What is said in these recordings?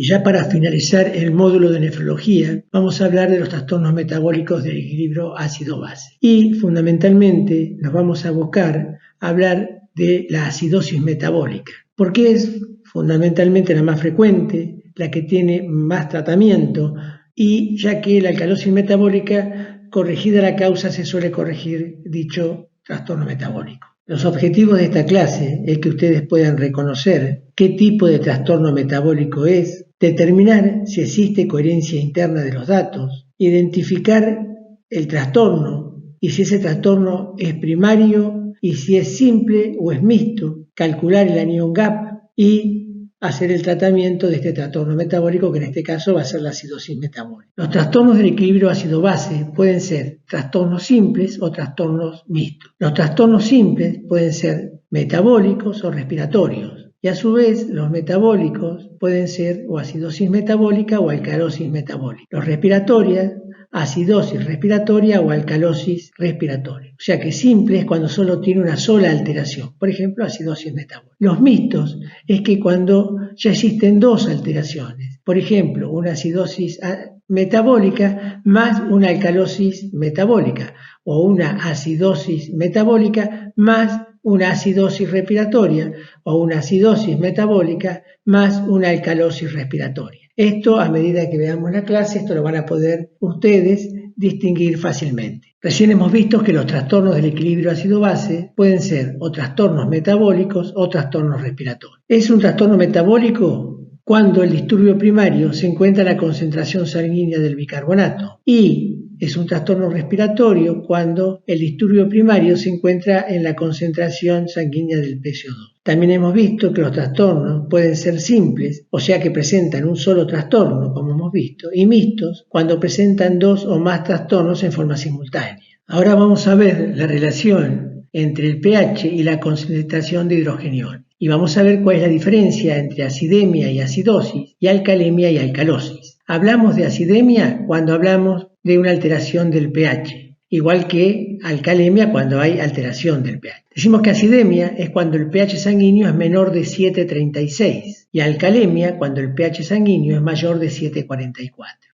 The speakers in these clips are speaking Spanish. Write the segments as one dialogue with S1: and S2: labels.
S1: Y ya para finalizar el módulo de nefrología, vamos a hablar de los trastornos metabólicos del equilibrio ácido-base. Y fundamentalmente nos vamos a abocar a hablar de la acidosis metabólica, porque es fundamentalmente la más frecuente, la que tiene más tratamiento, y ya que la alcalosis metabólica, corregida la causa, se suele corregir dicho trastorno metabólico. Los objetivos de esta clase es que ustedes puedan reconocer qué tipo de trastorno metabólico es, determinar si existe coherencia interna de los datos, identificar el trastorno y si ese trastorno es primario y si es simple o es mixto, calcular el anion gap y hacer el tratamiento de este trastorno metabólico, que en este caso va a ser la acidosis metabólica. Los trastornos del equilibrio ácido-base pueden ser trastornos simples o trastornos mixtos. Los trastornos simples pueden ser metabólicos o respiratorios, y a su vez los metabólicos pueden ser o acidosis metabólica o alcalosis metabólica. Los respiratorios, acidosis respiratoria o alcalosis respiratoria. O sea que simple es cuando solo tiene una sola alteración, por ejemplo, acidosis metabólica. Los mixtos es que cuando ya existen dos alteraciones, por ejemplo, una acidosis metabólica más una alcalosis metabólica o una acidosis metabólica más una acidosis respiratoria o una acidosis metabólica más una alcalosis respiratoria. Esto, a medida que veamos la clase, esto lo van a poder ustedes distinguir fácilmente. Recién hemos visto que los trastornos del equilibrio ácido-base pueden ser o trastornos metabólicos o trastornos respiratorios. ¿Es un trastorno metabólico? Cuando el disturbio primario se encuentra en la concentración sanguínea del bicarbonato, y es un trastorno respiratorio cuando el disturbio primario se encuentra en la concentración sanguínea del PCO2. También hemos visto que los trastornos pueden ser simples, o sea que presentan un solo trastorno, como hemos visto, y mixtos cuando presentan dos o más trastornos en forma simultánea. Ahora vamos a ver la relación entre el pH y la concentración de hidrogeniones. Y vamos a ver cuál es la diferencia entre acidemia y acidosis y alcalemia y alcalosis. Hablamos de acidemia cuando hablamos de una alteración del pH, igual que alcalemia cuando hay alteración del pH. Decimos que acidemia es cuando el pH sanguíneo es menor de 7,36 y alcalemia cuando el pH sanguíneo es mayor de 7,44.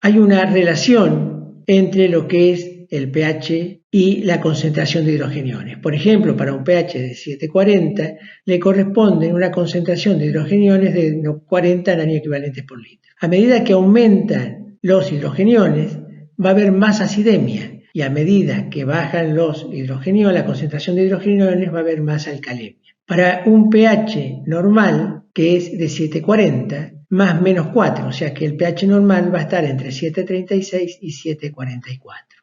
S1: Hay una relación entre lo que es el pH y la concentración de hidrogeniones. Por ejemplo, para un pH de 7,40 le corresponde una concentración de hidrogeniones de 40 nanoequivalentes por litro. A medida que aumentan los hidrogeniones, va a haber más acidemia, y a medida que bajan los hidrogeniones, la concentración de hidrogeniones, va a haber más alcalemia. Para un pH normal, que es de 7,40, más menos 4, o sea que el pH normal va a estar entre 7,36 y 7,44.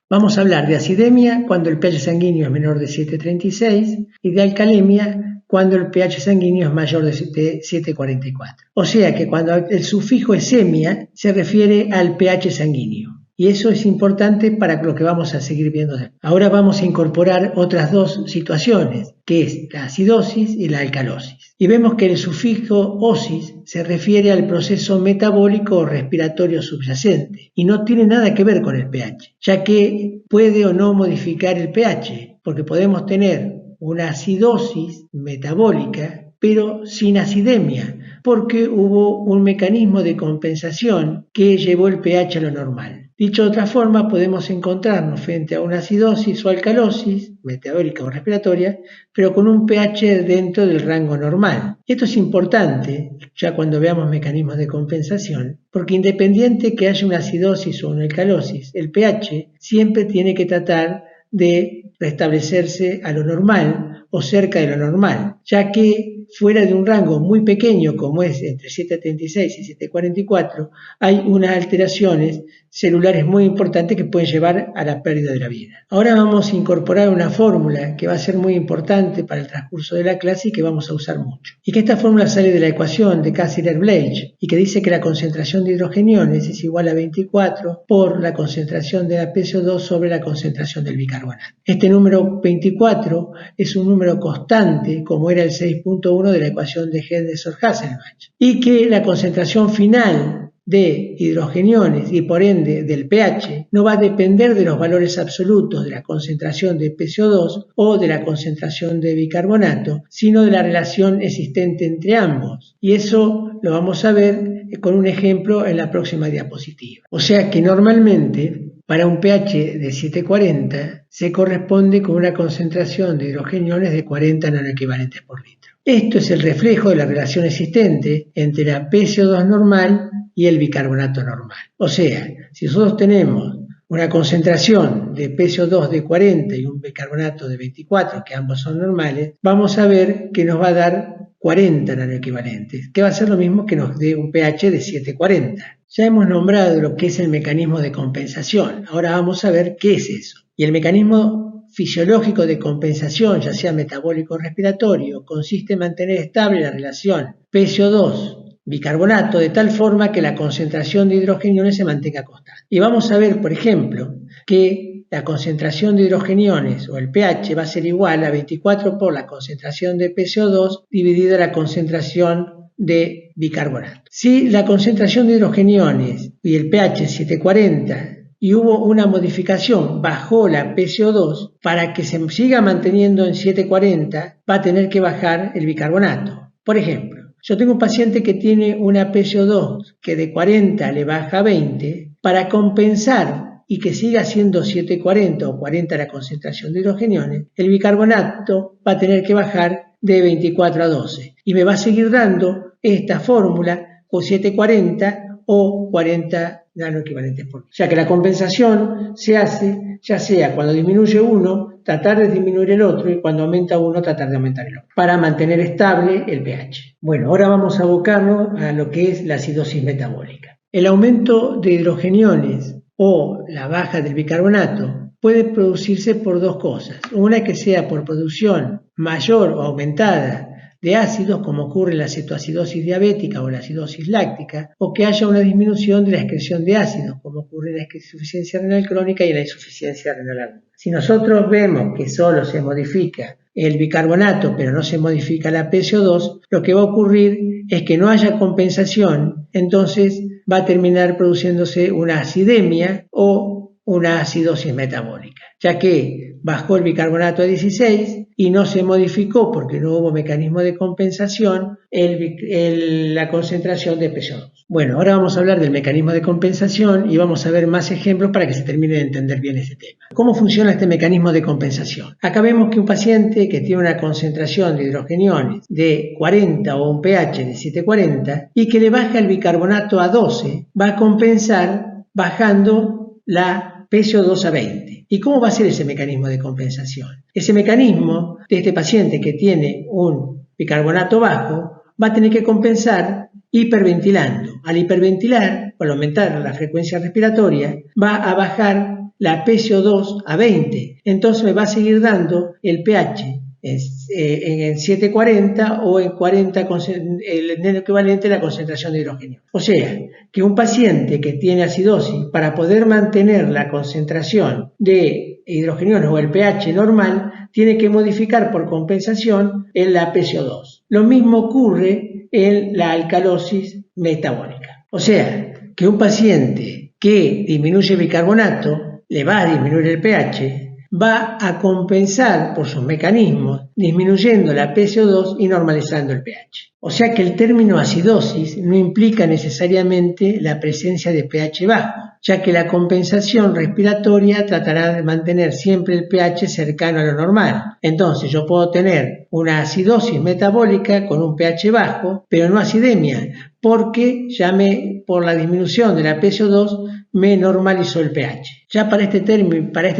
S1: Vamos a hablar de acidemia cuando el pH sanguíneo es menor de 7,36 y de alcalemia cuando el pH sanguíneo es mayor de 7,44. O sea que cuando el sufijo es semia se refiere al pH sanguíneo. Y eso es importante para lo que vamos a seguir viendo. Ahora vamos a incorporar otras dos situaciones, que es la acidosis y la alcalosis. Y vemos que el sufijo osis se refiere al proceso metabólico o respiratorio subyacente y no tiene nada que ver con el pH, ya que puede o no modificar el pH, porque podemos tener una acidosis metabólica, pero sin acidemia, porque hubo un mecanismo de compensación que llevó el pH a lo normal. Dicho de otra forma, podemos encontrarnos frente a una acidosis o alcalosis, metabólica o respiratoria, pero con un pH dentro del rango normal. Esto es importante, ya cuando veamos mecanismos de compensación, porque independiente que haya una acidosis o una alcalosis, el pH siempre tiene que tratar de restablecerse a lo normal o cerca de lo normal, ya que fuera de un rango muy pequeño como es entre 7,36 y 7,44 hay unas alteraciones celulares muy importantes que pueden llevar a la pérdida de la vida. Ahora vamos a incorporar una fórmula que va a ser muy importante para el transcurso de la clase y que vamos a usar mucho. Y que esta fórmula sale de la ecuación de Cassirer-Blage y que dice que la concentración de hidrogeniones es igual a 24 por la concentración de la PCO2 sobre la concentración del bicarbonato. Este número 24 es un número constante como era el 6.1 de la ecuación de Henderson-Hasselbalch y que la concentración final de hidrogeniones y por ende del pH no va a depender de los valores absolutos de la concentración de PCO2 o de la concentración de bicarbonato, sino de la relación existente entre ambos. Y eso lo vamos a ver con un ejemplo en la próxima diapositiva. O sea que normalmente para un pH de 740 se corresponde con una concentración de hidrogeniones de 40 nanoequivalentes por litro. Esto es el reflejo de la relación existente entre la PCO2 normal y el bicarbonato normal. O sea, si nosotros tenemos una concentración de PCO2 de 40 y un bicarbonato de 24, que ambos son normales, vamos a ver que nos va a dar 40 nanoequivalentes, que va a ser lo mismo que nos dé un pH de 740. Ya hemos nombrado lo que es el mecanismo de compensación. Ahora vamos a ver qué es eso. Y el mecanismo fisiológico de compensación, ya sea metabólico o respiratorio, consiste en mantener estable la relación PCO2 bicarbonato de tal forma que la concentración de hidrogeniones se mantenga constante. Y vamos a ver, por ejemplo, que la concentración de hidrogeniones o el pH va a ser igual a 24 por la concentración de PCO2 dividida la concentración de bicarbonato. Si la concentración de hidrogeniones y el pH es 740 y hubo una modificación, bajó la PCO2, para que se siga manteniendo en 740 va a tener que bajar el bicarbonato. Por ejemplo, yo tengo un paciente que tiene una PCO2 que de 40 le baja a 20, para compensar y que siga siendo 740 o 40 la concentración de hidrogeniones, el bicarbonato va a tener que bajar de 24 a 12 y me va a seguir dando esta fórmula o 740 o 40 nanoequivalentes por litro. O sea que la compensación se hace ya sea cuando disminuye uno, tratar de disminuir el otro, y cuando aumenta uno, tratar de aumentar el otro, para mantener estable el pH. Bueno, ahora vamos a abocarnos a lo que es la acidosis metabólica. El aumento de hidrogeniones o la baja del bicarbonato puede producirse por dos cosas. Una, que sea por producción mayor o aumentada de ácidos, como ocurre en la cetoacidosis diabética o la acidosis láctica, o que haya una disminución de la excreción de ácidos, como ocurre en la insuficiencia renal crónica y en la insuficiencia renal aguda. Si nosotros vemos que solo se modifica el bicarbonato, pero no se modifica la PCO2, lo que va a ocurrir es que no haya compensación, entonces va a terminar produciéndose una acidemia o una acidosis metabólica, ya que bajó el bicarbonato a 16 y no se modificó porque no hubo mecanismo de compensación la concentración de PCO2. Bueno, ahora vamos a hablar del mecanismo de compensación y vamos a ver más ejemplos para que se termine de entender bien ese tema. ¿Cómo funciona este mecanismo de compensación? Acá vemos que un paciente que tiene una concentración de hidrogeniones de 40 o un pH de 740 y que le baja el bicarbonato a 12, va a compensar bajando la PCO2 a 20. ¿Y cómo va a ser ese mecanismo de compensación? Ese mecanismo de este paciente que tiene un bicarbonato bajo va a tener que compensar hiperventilando. Al hiperventilar, o al aumentar la frecuencia respiratoria, va a bajar la PCO2 a 20. Entonces me va a seguir dando el pH en 740 o en 40 el equivalente a la concentración de hidrógeno. O sea, que un paciente que tiene acidosis, para poder mantener la concentración de hidrogeniones o el pH normal, tiene que modificar por compensación en la PCO2. Lo mismo ocurre en la alcalosis metabólica. O sea, que un paciente que disminuye el bicarbonato, le va a disminuir el pH, va a compensar por sus mecanismos disminuyendo la PCO2 y normalizando el pH. O sea que el término acidosis no implica necesariamente la presencia de pH bajo, ya que la compensación respiratoria tratará de mantener siempre el pH cercano a lo normal. Entonces yo puedo tener una acidosis metabólica con un pH bajo, pero no acidemia, porque por la disminución de la PCO2 me normalizó el pH. Ya para este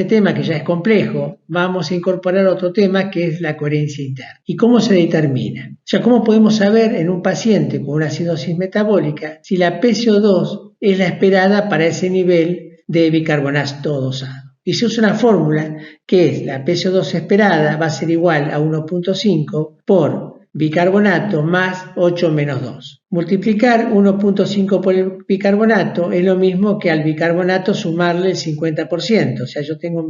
S1: tema, que ya es complejo, vamos a incorporar otro tema, que es la coherencia interna. ¿Y cómo se determina? O sea, ¿cómo podemos saber en un paciente con una acidosis metabólica si la PCO2 es la esperada para ese nivel de bicarbonato dosado? Y se usa una fórmula que es la PCO2 esperada va a ser igual a 1.5 por bicarbonato más 8 menos 2. Multiplicar 1.5 por el bicarbonato es lo mismo que al bicarbonato sumarle el 50%. O sea, yo tengo un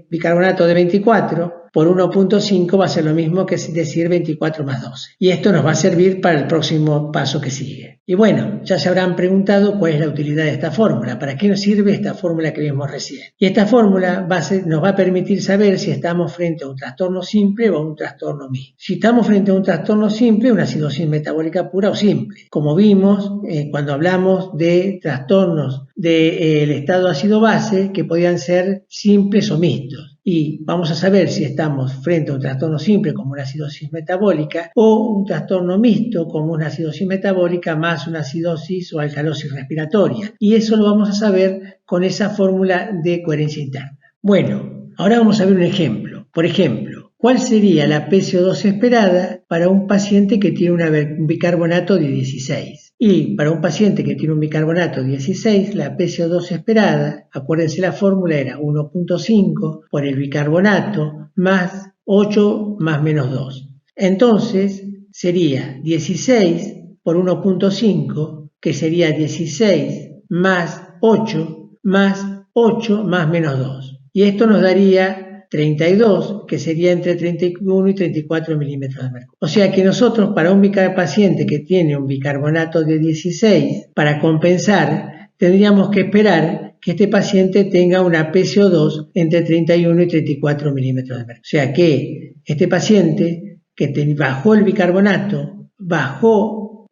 S1: bicarbonato de 24 por 1.5 va a ser lo mismo que decir 24 más 12. Y esto nos va a servir para el próximo paso que sigue. Y bueno, ya se habrán preguntado cuál es la utilidad de esta fórmula. ¿Para qué nos sirve esta fórmula que vimos recién? Y esta fórmula nos va a permitir saber si estamos frente a un trastorno simple o a un trastorno mixto. Si estamos frente a un trastorno simple, una acidosis metabólica pura o simple, como vimos cuando hablamos de trastornos del estado ácido-base que podían ser simples o mixtos. Y vamos a saber si estamos frente a un trastorno simple como una acidosis metabólica o un trastorno mixto como una acidosis metabólica más una acidosis o alcalosis respiratoria. Y eso lo vamos a saber con esa fórmula de coherencia interna. Bueno, ahora vamos a ver un ejemplo. Por ejemplo, ¿cuál sería la PCO2 esperada para un paciente que tiene un bicarbonato de 16? Y para un paciente que tiene un bicarbonato de 16, la PCO2 esperada, acuérdense la fórmula era 1.5 por el bicarbonato más 8 más menos 2. Entonces sería 16 por 1.5, que sería 16 más 8 más menos 2. Y esto nos daría 32, que sería entre 31 y 34 milímetros de mercurio. O sea que nosotros, para un paciente que tiene un bicarbonato de 16, para compensar, tendríamos que esperar que este paciente tenga una PCO2 entre 31 y 34 milímetros de mercurio. O sea que este paciente que bajó el bicarbonato, bajó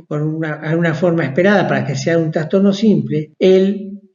S1: con una forma esperada para que sea un trastorno simple,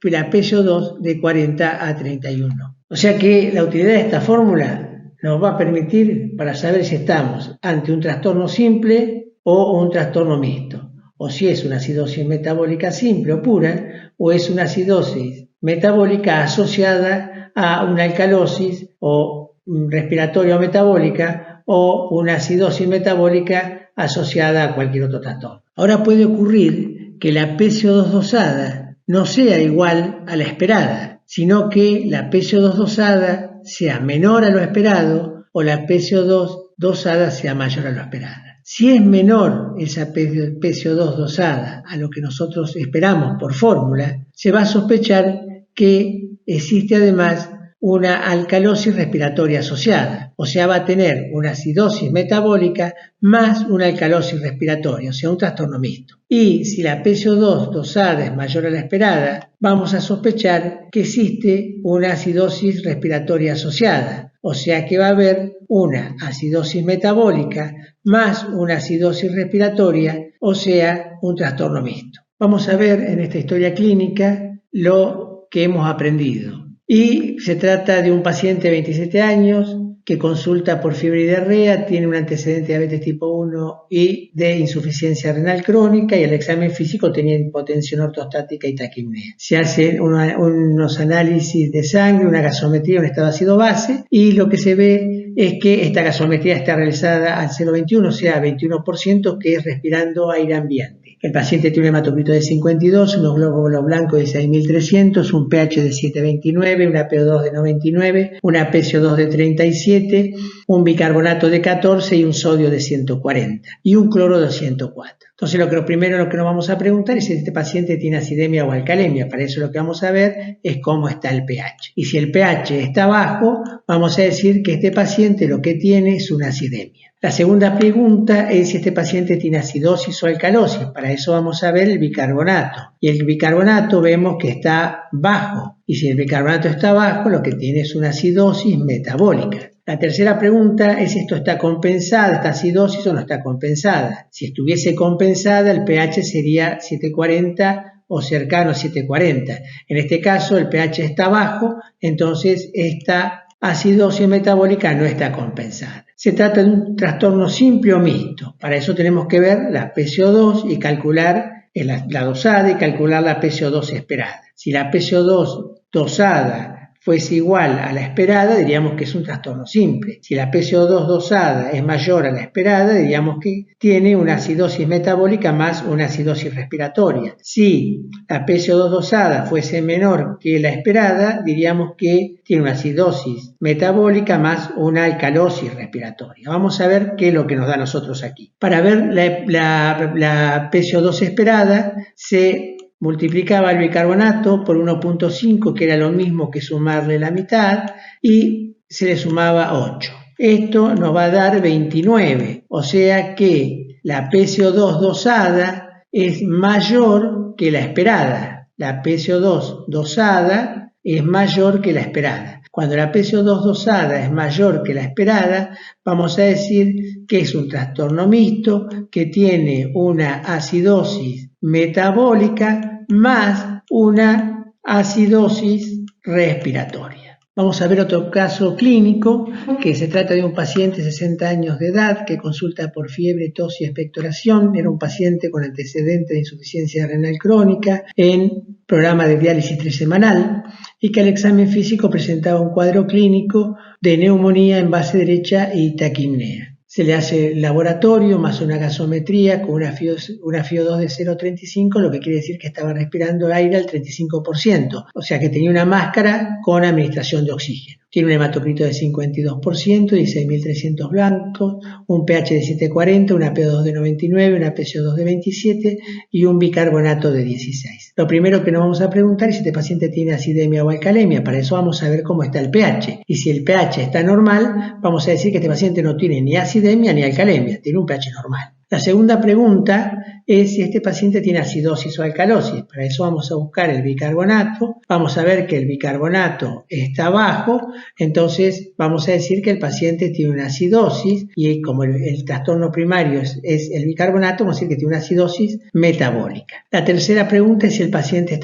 S1: la PCO2 de 40 a 31. O sea que la utilidad de esta fórmula nos va a permitir para saber si estamos ante un trastorno simple o un trastorno mixto, o si es una acidosis metabólica simple o pura, o es una acidosis metabólica asociada a una alcalosis o respiratoria o metabólica, o una acidosis metabólica asociada a cualquier otro trastorno. Ahora puede ocurrir que la PCO2 dosada no sea igual a la esperada, sino que la PCO2 dosada sea menor a lo esperado o la PCO2 dosada sea mayor a lo esperado. Si es menor esa PCO2 dosada a lo que nosotros esperamos por fórmula, se va a sospechar que existe además una alcalosis respiratoria asociada, o sea, va a tener una acidosis metabólica más una alcalosis respiratoria, o sea, un trastorno mixto. Y si la PCO2 dosada es mayor a la esperada, vamos a sospechar que existe una acidosis respiratoria asociada, o sea que va a haber una acidosis metabólica más una acidosis respiratoria, o sea, un trastorno mixto. Vamos a ver en esta historia clínica lo que hemos aprendido. Y se trata de un paciente de 27 años que consulta por fiebre y diarrea, tiene un antecedente de diabetes tipo 1 y de insuficiencia renal crónica, y el examen físico tenía hipotensión ortostática y taquipnea. Se hacen unos análisis de sangre, una gasometría, un estado ácido-base, y lo que se ve es que esta gasometría está realizada al 0,21, o sea, 21%, que es respirando aire ambiente. El paciente tiene un hematocrito de 52, unos glóbulos blancos de 6.300, un pH de 7,29, una PO2 de 99, una PCO2 de 37, un bicarbonato de 14 y un sodio de 140 y un cloro de 104. Entonces lo primero nos vamos a preguntar es si este paciente tiene acidemia o alcalemia. Para eso lo que vamos a ver es cómo está el pH. Y si el pH está bajo, vamos a decir que este paciente lo que tiene es una acidemia. La segunda pregunta es si este paciente tiene acidosis o alcalosis. Para eso vamos a ver el bicarbonato. Y el bicarbonato vemos que está bajo. Y si el bicarbonato está bajo, lo que tiene es una acidosis metabólica. La tercera pregunta es si esto está compensada, esta acidosis, o no está compensada. Si estuviese compensada, el pH sería 740 o cercano a 740. En este caso, el pH está bajo, entonces esta acidosis metabólica no está compensada. Se trata de un trastorno simple o mixto. Para eso tenemos que ver la PCO2 y calcular la dosada y calcular la PCO2 esperada. Si la PCO2 dosada fuese igual a la esperada, diríamos que es un trastorno simple. Si la PCO2 dosada es mayor a la esperada, diríamos que tiene una acidosis metabólica más una acidosis respiratoria. Si la PCO2 dosada fuese menor que la esperada, diríamos que tiene una acidosis metabólica más una alcalosis respiratoria. Vamos a ver qué es lo que nos da a nosotros aquí. Para ver la PCO2 esperada, se multiplicaba el bicarbonato por 1.5, que era lo mismo que sumarle la mitad, y se le sumaba 8. Esto nos va a dar 29, o sea que la PCO2 dosada es mayor que la esperada. La PCO2 dosada es mayor que la esperada. Cuando la PCO2 dosada es mayor que la esperada, vamos a decir que es un trastorno mixto que tiene una acidosis metabólica más una acidosis respiratoria. Vamos a ver otro caso clínico, que se trata de un paciente de 60 años de edad que consulta por fiebre, tos y expectoración. Era un paciente con antecedente de insuficiencia renal crónica en programa de diálisis trisemanal y que al examen físico presentaba un cuadro clínico de neumonía en base derecha y taquipnea. Se le hace laboratorio más una gasometría con una FiO2 de 0,35, lo que quiere decir que estaba respirando aire al 35%, o sea que tenía una máscara con administración de oxígeno. Tiene un hematocrito de 52%, 16.300 blancos, un pH de 7,40, una PO2 de 99, una PCO2 de 27 y un bicarbonato de 16. Lo primero que nos vamos a preguntar es si este paciente tiene acidemia o alcalemia. Para eso vamos a ver cómo está el pH. Y si el pH está normal, vamos a decir que este paciente no tiene ni acidemia ni alcalemia, tiene un pH normal. La segunda pregunta es si este paciente tiene acidosis o alcalosis. Para eso vamos a buscar el bicarbonato. Vamos a ver que el bicarbonato está bajo, entonces vamos a decir que el paciente tiene una acidosis y como el trastorno primario es el bicarbonato, vamos a decir que tiene una acidosis metabólica. La tercera pregunta es si el paciente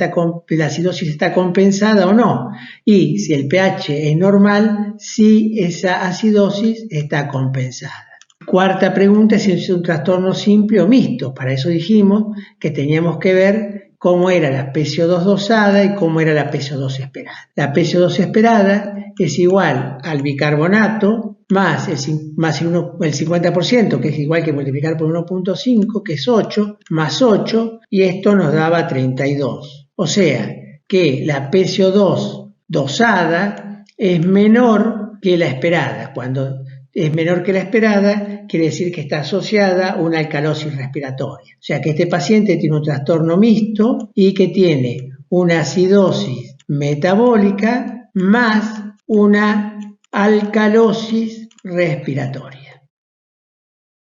S1: la acidosis está compensada o no. Y si el pH es normal, si esa acidosis está compensada. Cuarta pregunta es si es un trastorno simple o mixto. Para eso dijimos que teníamos que ver cómo era la PCO2 dosada y cómo era la PCO2 esperada. La PCO2 esperada es igual al bicarbonato más el 50%, que es igual que multiplicar por 1.5, que es 8, más 8, y esto nos daba 32. O sea que la PCO2 dosada es menor que la esperada. Cuando es menor que la esperada, quiere decir que está asociada a una alcalosis respiratoria. O sea que este paciente tiene un trastorno mixto y que tiene una acidosis metabólica más una alcalosis respiratoria.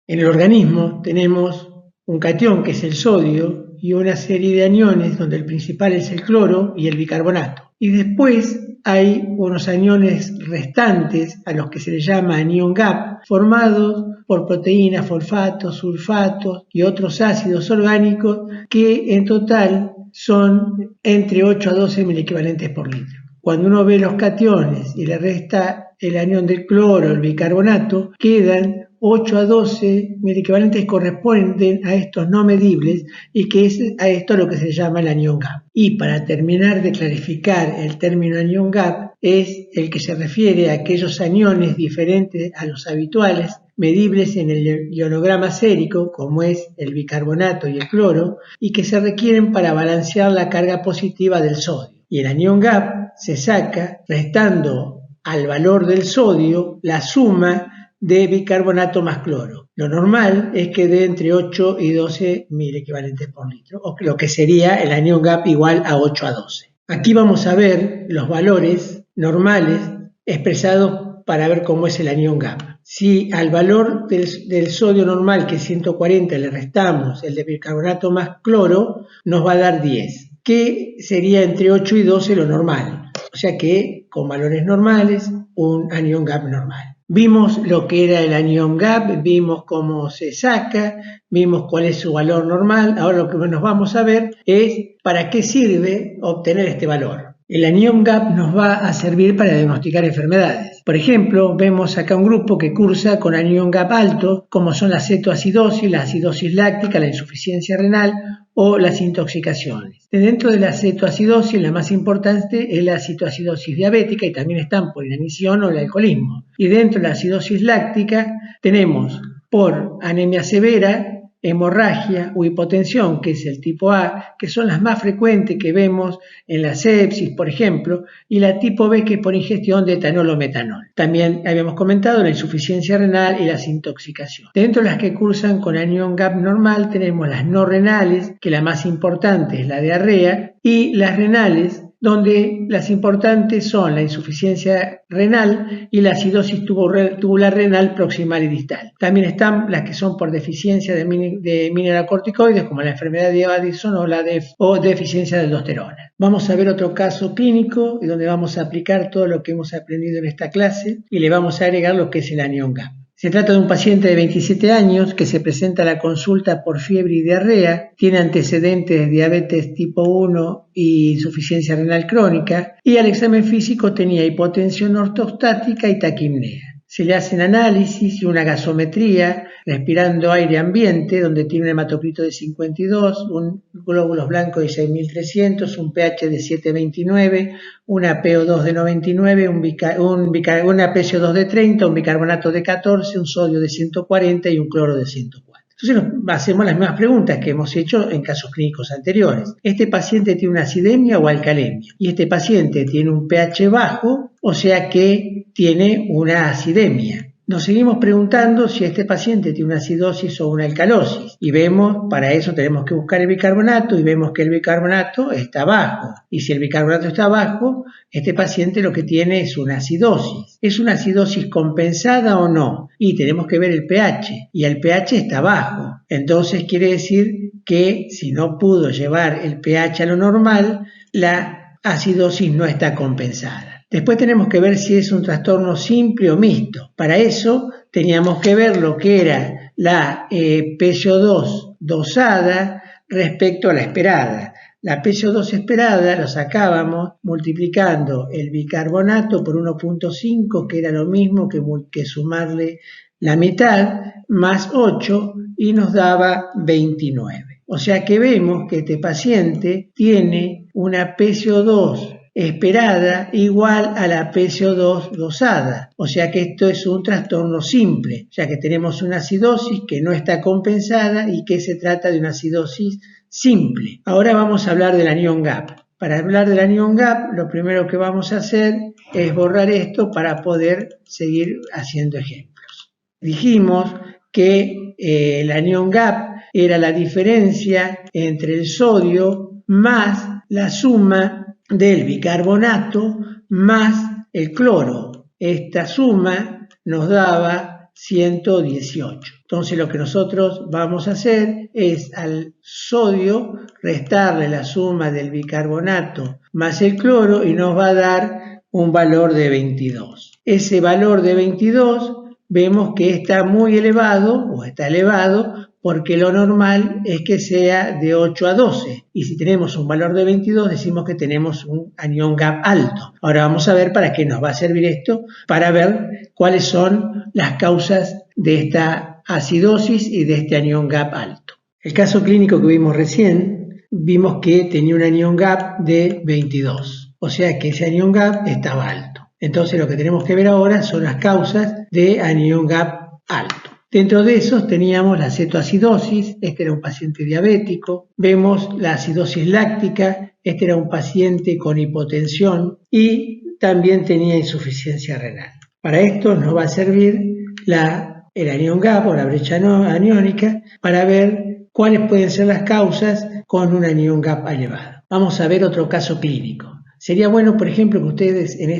S1: En el organismo tenemos un catión, que es el sodio, y una serie de aniones, donde el principal es el cloro y el bicarbonato. Y después hay unos aniones restantes, a los que se les llama anion gap, formados por proteínas, fosfatos, sulfatos y otros ácidos orgánicos que en total son entre 8 a 12 milequivalentes por litro. Cuando uno ve los cationes y le resta el anión del cloro, el bicarbonato, quedan 8 a 12 milequivalentes, corresponden a estos no medibles y que es a esto lo que se llama el anion gap. Y para terminar de clarificar, el término anion gap es el que se refiere a aquellos aniones diferentes a los habituales, medibles en el ionograma sérico, como es el bicarbonato y el cloro, y que se requieren para balancear la carga positiva del sodio. Y el anion gap se saca restando al valor del sodio la suma de bicarbonato más cloro. Lo normal es que dé entre 8 y 12 milequivalentes por litro, o lo que sería el anion gap igual a 8 a 12. Aquí vamos a ver los valores normales expresados para ver cómo es el anion gap. Si al valor del sodio normal, que es 140, le restamos el de bicarbonato más cloro, nos va a dar 10, que sería entre 8 y 12 lo normal. O sea que con valores normales, un anion gap normal. Vimos lo que era el anion gap, vimos cómo se saca, vimos cuál es su valor normal. Ahora lo que nos vamos a ver es para qué sirve obtener este valor. El anion gap nos va a servir para diagnosticar enfermedades. Por ejemplo, vemos acá un grupo que cursa con anion gap alto, como son la cetoacidosis, la acidosis láctica, la insuficiencia renal o las intoxicaciones. Dentro de la cetoacidosis, la más importante es la cetoacidosis diabética y también están por inanición o el alcoholismo. Y dentro de la acidosis láctica tenemos por anemia severa, hemorragia o hipotensión, que es el tipo A, que son las más frecuentes que vemos en la sepsis, por ejemplo, y la tipo B, que es por ingestión de etanol o metanol. También habíamos comentado la insuficiencia renal y las intoxicaciones. Dentro de las que cursan con anion gap normal tenemos las no renales, que la más importante es la diarrea, y las renales, donde las importantes son la insuficiencia renal y la acidosis tubular renal proximal y distal. También están las que son por deficiencia de mineralocorticoides, como la enfermedad de Addison o deficiencia de aldosterona. Vamos a ver otro caso clínico donde vamos a aplicar todo lo que hemos aprendido en esta clase y le vamos a agregar lo que es el anión GAP. Se trata de un paciente de 27 años que se presenta a la consulta por fiebre y diarrea, tiene antecedentes de diabetes tipo 1 y insuficiencia renal crónica, y al examen físico tenía hipotensión ortostática y taquipnea. Se le hacen análisis y una gasometría respirando aire ambiente, donde tiene un hematocrito de 52, un glóbulos blancos de 6.300, un pH de 7,29, una PO2 de 99, una PCO2 de 30, un bicarbonato de 14, un sodio de 140 y un cloro de 104. Entonces hacemos las mismas preguntas que hemos hecho en casos clínicos anteriores. ¿Este paciente tiene una acidemia o alcalemia? Y este paciente tiene un pH bajo, o sea que tiene una acidemia. Nos seguimos preguntando si este paciente tiene una acidosis o una alcalosis. Y vemos, para eso tenemos que buscar el bicarbonato y vemos que el bicarbonato está bajo. Y si el bicarbonato está bajo, este paciente lo que tiene es una acidosis. ¿Es una acidosis compensada o no? Y tenemos que ver el pH. Y el pH está bajo. Entonces quiere decir que si no pudo llevar el pH a lo normal, la acidosis no está compensada. Después tenemos que ver si es un trastorno simple o mixto. Para eso teníamos que ver lo que era la PCO2 dosada respecto a la esperada. La PCO2 esperada lo sacábamos multiplicando el bicarbonato por 1,5, que era lo mismo que sumarle la mitad, más 8, y nos daba 29. O sea que vemos que este paciente tiene una PCO2 esperada igual a la PCO2 dosada, o sea que esto es un trastorno simple, ya que tenemos una acidosis que no está compensada y que se trata de una acidosis simple. Ahora vamos a hablar del anión GAP. Para hablar del anión GAP, lo primero que vamos a hacer es borrar esto para poder seguir haciendo ejemplos. Dijimos que el anión GAP era la diferencia entre el sodio más la suma del bicarbonato más el cloro. Esta suma nos daba 118. Entonces lo que nosotros vamos a hacer es al sodio restarle la suma del bicarbonato más el cloro y nos va a dar un valor de 22. Ese valor de 22 vemos que está muy elevado o está elevado porque lo normal es que sea de 8 a 12. Y si tenemos un valor de 22, decimos que tenemos un anión GAP alto. Ahora vamos a ver para qué nos va a servir esto, para ver cuáles son las causas de esta acidosis y de este anión GAP alto. El caso clínico que vimos recién, vimos que tenía un anión GAP de 22. O sea que ese anión GAP estaba alto. Entonces lo que tenemos que ver ahora son las causas de anión GAP alto. Dentro de esos teníamos la cetoacidosis, este era un paciente diabético, vemos la acidosis láctica, este era un paciente con hipotensión y también tenía insuficiencia renal. Para esto nos va a servir el anión GAP o la brecha aniónica para ver cuáles pueden ser las causas con un anión GAP elevado. Vamos a ver otro caso clínico. Sería bueno, por ejemplo, que ustedes en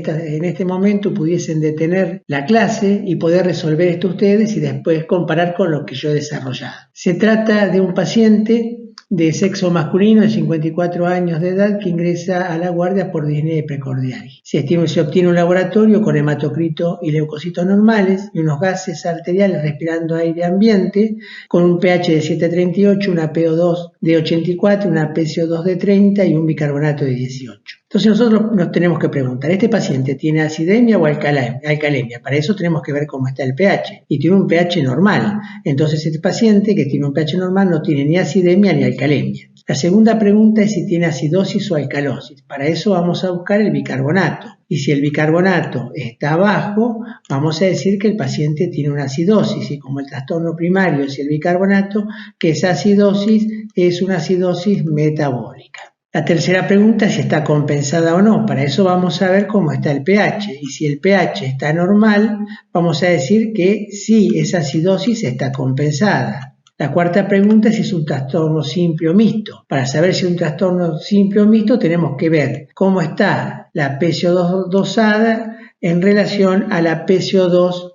S1: este momento pudiesen detener la clase y poder resolver esto ustedes y después comparar con lo que yo he desarrollado. Se trata de un paciente de sexo masculino de 54 años de edad que ingresa a la guardia por disnea precordial. Se obtiene un laboratorio con hematocrito y leucocitos normales y unos gases arteriales respirando aire ambiente con un pH de 7,38, una PO2 de 84, una PCO2 de 30 y un bicarbonato de 18. Entonces nosotros nos tenemos que preguntar, ¿este paciente tiene acidemia o alcalemia? Para eso tenemos que ver cómo está el pH. Y tiene un pH normal. Entonces este paciente que tiene un pH normal no tiene ni acidemia ni alcalemia. La segunda pregunta es si tiene acidosis o alcalosis. Para eso vamos a buscar el bicarbonato. Y si el bicarbonato está bajo, vamos a decir que el paciente tiene una acidosis. Y como el trastorno primario es el bicarbonato, que esa acidosis es una acidosis metabólica. La tercera pregunta es si está compensada o no. Para eso vamos a ver cómo está el pH. Y si el pH está normal, vamos a decir que sí, esa acidosis está compensada. La cuarta pregunta es si es un trastorno simple o mixto. Para saber si es un trastorno simple o mixto tenemos que ver cómo está la PCO2 dosada en relación a la PCO2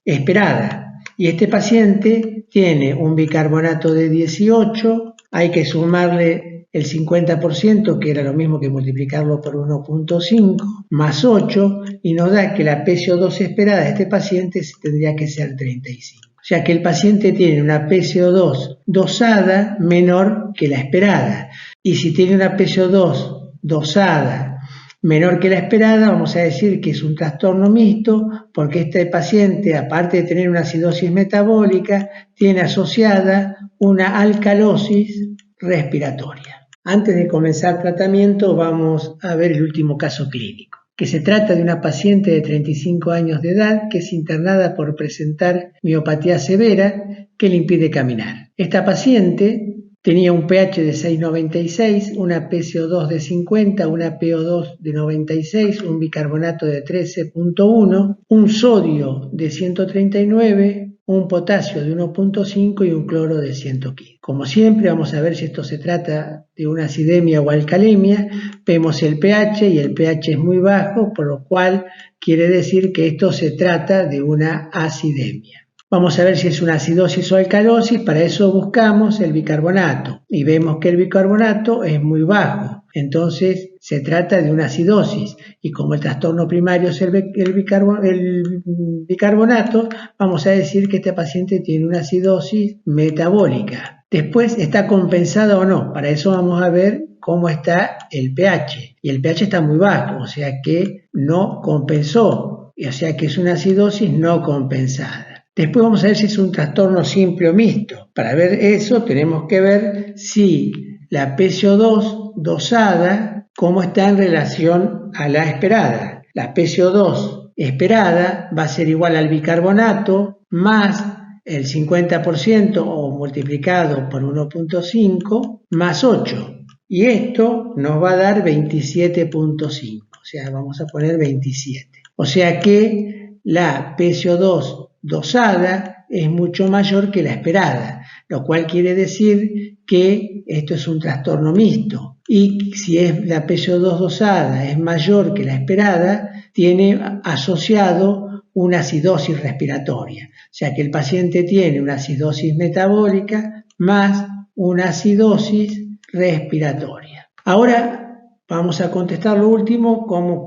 S1: esperada. Y este paciente tiene un bicarbonato de 18, hay que sumarle el 50%, que era lo mismo que multiplicarlo por 1.5, más 8, y nos da que la PCO2 esperada de este paciente tendría que ser 35. O sea que el paciente tiene una PCO2 dosada menor que la esperada. Y si tiene una PCO2 dosada menor que la esperada, vamos a decir que es un trastorno mixto, porque este paciente, aparte de tener una acidosis metabólica, tiene asociada una alcalosis respiratoria. Antes de comenzar tratamiento, vamos a ver el último caso clínico, que se trata de una paciente de 35 años de edad que es internada por presentar miopatía severa que le impide caminar. Esta paciente tenía un pH de 6,96, una PCO2 de 50, una PO2 de 96, un bicarbonato de 13.1, un sodio de 139, un potasio de 1.5 y un cloro de 115. Como siempre, vamos a ver si esto se trata de una acidemia o alcalemia. Vemos el pH y el pH es muy bajo, por lo cual quiere decir que esto se trata de una acidemia. Vamos a ver si es una acidosis o alcalosis. Para eso buscamos el bicarbonato y vemos que el bicarbonato es muy bajo. Entonces se trata de una acidosis y como el trastorno primario es el bicarbonato, vamos a decir que este paciente tiene una acidosis metabólica. Después, ¿está compensada o no? Para eso vamos a ver cómo está el pH. Y el pH está muy bajo, o sea que no compensó, o sea que es una acidosis no compensada. Después vamos a ver si es un trastorno simple o mixto. Para ver eso tenemos que ver si la PCO2 dosada, cómo está en relación a la esperada. La PCO2 esperada va a ser igual al bicarbonato más el 50% o multiplicado por 1.5 más 8. Y esto nos va a dar 27.5. O sea, vamos a poner 27. O sea que la PCO2 dosada es mucho mayor que la esperada, lo cual quiere decir que esto es un trastorno mixto. Y si es la PCO2 dosada es mayor que la esperada, tiene asociado una acidosis respiratoria. O sea que el paciente tiene una acidosis metabólica más una acidosis respiratoria. Ahora vamos a contestar lo último, cómo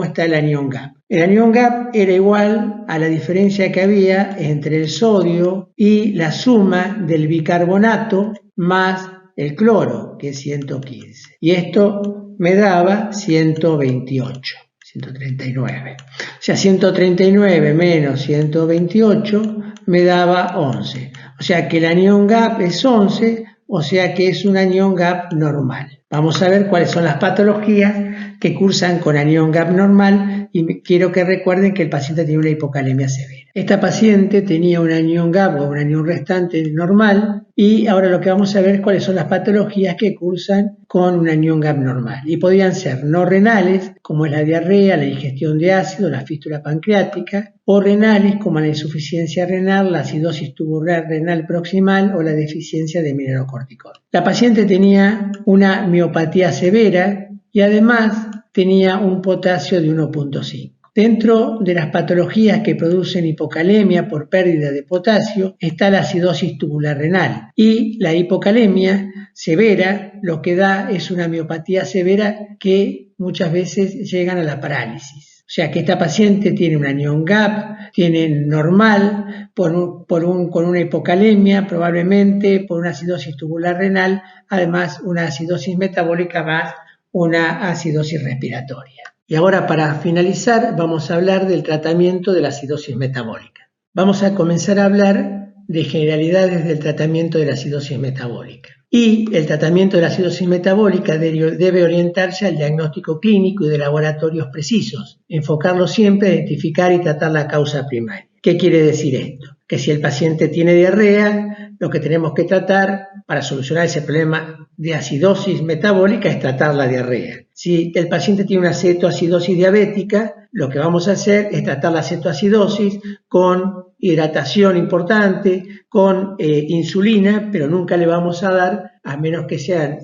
S1: está el anión GAP. El anión GAP era igual a la diferencia que había entre el sodio y la suma del bicarbonato más el cloro, que es 115. Y esto me daba 128, 139. O sea, 139 menos 128 me daba 11. O sea que el anión GAP es 11, o sea que es un anión GAP normal. Vamos a ver cuáles son las patologías que cursan con anión GAP normal y quiero que recuerden que el paciente tiene una hipocalemia severa. Esta paciente tenía un anión GAP o un anión restante normal y ahora lo que vamos a ver es cuáles son las patologías que cursan con un anión GAP normal. Y podrían ser no renales, como es la diarrea, la ingestión de ácido, la fístula pancreática, o renales, como la insuficiencia renal, la acidosis tubular renal proximal o la deficiencia de mineralocorticoides. La paciente tenía una miopatía severa y además tenía un potasio de 1.5. Dentro de las patologías que producen hipocalemia por pérdida de potasio está la acidosis tubular renal y la hipocalemia severa lo que da es una miopatía severa que muchas veces llegan a la parálisis. O sea que esta paciente tiene un anión GAP, tiene normal con una hipocalemia, probablemente por una acidosis tubular renal, además una acidosis metabólica más una acidosis respiratoria. Y ahora para finalizar vamos a hablar del tratamiento de la acidosis metabólica. Vamos a comenzar a hablar de generalidades del tratamiento de la acidosis metabólica. Y el tratamiento de la acidosis metabólica debe orientarse al diagnóstico clínico y de laboratorios precisos, enfocarlo siempre a identificar y tratar la causa primaria. ¿Qué quiere decir esto? Que si el paciente tiene diarrea, lo que tenemos que tratar para solucionar ese problema de acidosis metabólica es tratar la diarrea. Si el paciente tiene una cetoacidosis diabética, lo que vamos a hacer es tratar la cetoacidosis con hidratación importante, con insulina, pero nunca le vamos a dar, a menos que sean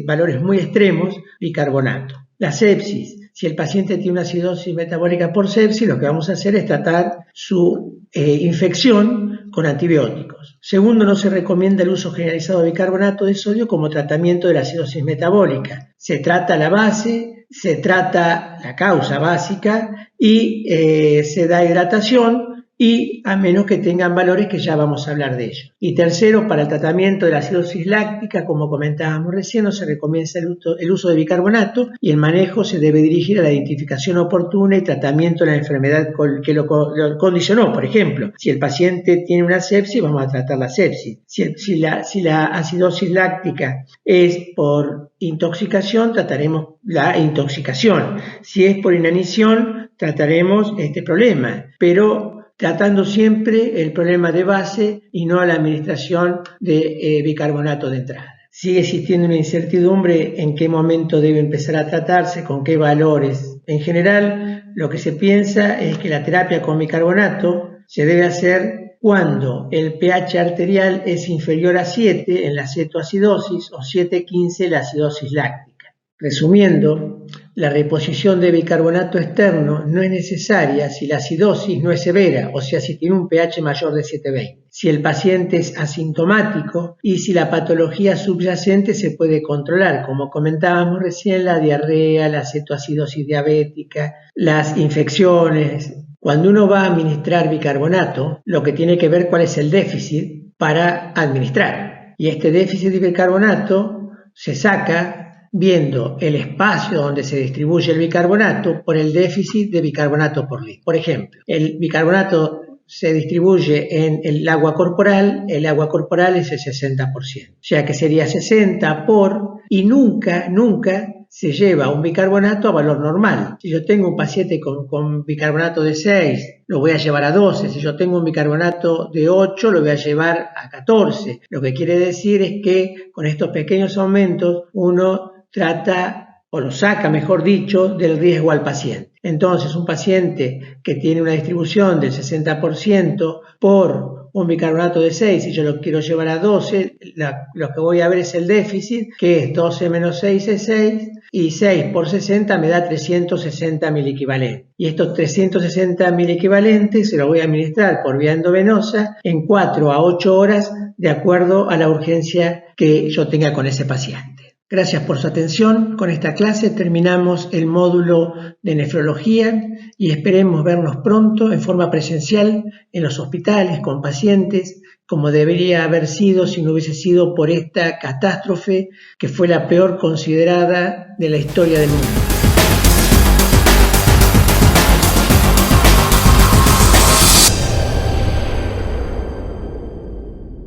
S1: valores muy extremos, bicarbonato. La sepsis. Si el paciente tiene una acidosis metabólica por sepsis, lo que vamos a hacer es tratar su infección con antibióticos. Segundo, no se recomienda el uso generalizado de bicarbonato de sodio como tratamiento de la acidosis metabólica. Se trata la base, se trata la causa básica y se da hidratación, y a menos que tengan valores que ya vamos a hablar de ellos. Y tercero, para el tratamiento de la acidosis láctica, como comentábamos recién, no se recomienda el uso de bicarbonato, y el manejo se debe dirigir a la identificación oportuna y tratamiento de la enfermedad que lo condicionó. Por ejemplo, si el paciente tiene una sepsis, vamos a tratar la sepsis. Si la acidosis láctica es por intoxicación, trataremos la intoxicación. Si es por inanición, trataremos este problema, pero tratando siempre el problema de base y no la administración de bicarbonato de entrada. Sigue existiendo una incertidumbre en qué momento debe empezar a tratarse, con qué valores. En general, lo que se piensa es que la terapia con bicarbonato se debe hacer cuando el pH arterial es inferior a 7 en la cetoacidosis o 7,15 en la acidosis láctica. Resumiendo, la reposición de bicarbonato externo no es necesaria si la acidosis no es severa, o sea, si tiene un pH mayor de 7,20, si el paciente es asintomático y si la patología subyacente se puede controlar, como comentábamos recién, la diarrea, la cetoacidosis diabética, las infecciones. Cuando uno va a administrar bicarbonato, lo que tiene que ver cuál es el déficit para administrar. Y este déficit de bicarbonato se saca viendo el espacio donde se distribuye el bicarbonato por el déficit de bicarbonato por litro. Por ejemplo, el bicarbonato se distribuye en el agua corporal es el 60%. O sea que sería 60 por, y nunca se lleva un bicarbonato a valor normal. Si yo tengo un paciente con bicarbonato de 6, lo voy a llevar a 12. Si yo tengo un bicarbonato de 8, lo voy a llevar a 14. Lo que quiere decir es que con estos pequeños aumentos uno trata, o lo saca, mejor dicho, del riesgo al paciente. Entonces, un paciente que tiene una distribución del 60% por un bicarbonato de 6, y yo lo quiero llevar a 12, lo que voy a ver es el déficit, que es 12 menos 6 es 6, y 6 por 60 me da 360 miliequivalentes. Y estos 360 miliequivalentes se los voy a administrar por vía endovenosa en 4 a 8 horas, de acuerdo a la urgencia que yo tenga con ese paciente. Gracias por su atención. Con esta clase terminamos el módulo de nefrología y esperemos vernos pronto en forma presencial en los hospitales con pacientes, como debería haber sido si no hubiese sido por esta catástrofe que fue la peor considerada de la historia del mundo.